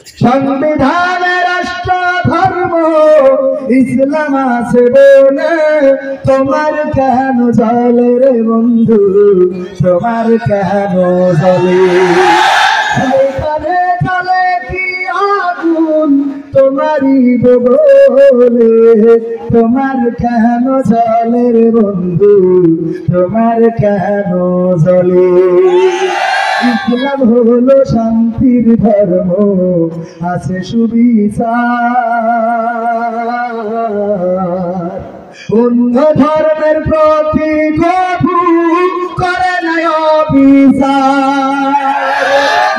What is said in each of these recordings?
সংবিধানে রাষ্ট্র ধর্ম ইসলাম আছে বলে তোমার কেন জ্বলে রে বন্ধু, তোমার কেন জ্বলে? চলে কি আগুন তোমারই বলে, তোমার কেন জ্বলে রে বন্ধু, তোমার কেন জ্বলে? ইসলাম হলো শান্তির ধর্ম, আছে সুবিচার। অন্য ধর্মের প্রতি কবু করে নাই অবিচার।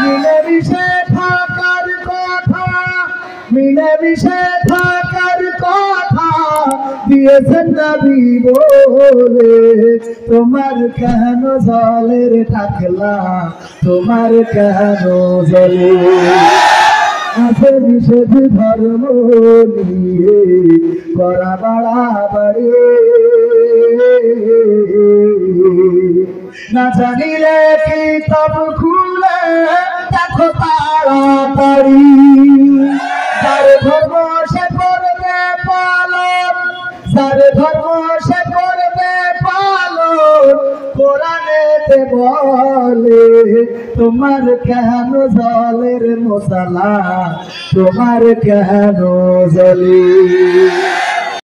মিলেমিশে থাকার কথা, মিলেমিশে থাকার কথা দিয়েছেন নবী বলে, তোমার কেন জ্বলে রে টাকলা, তোমার কেন জ্বলে? আছে নিষেধ ধর্ম নিয়ে করা বাড়াবাড়ি, না জানিলে কিতাব খুলে দেখো তাড়াতাড়ি। যার ধর্ম সে করবে পালন, যার ধর্ম সে করবে পালন, কোরআনেতে বলে তোমার কেন জ্বলে রে মশালা, তোমার কেন জ্বলে?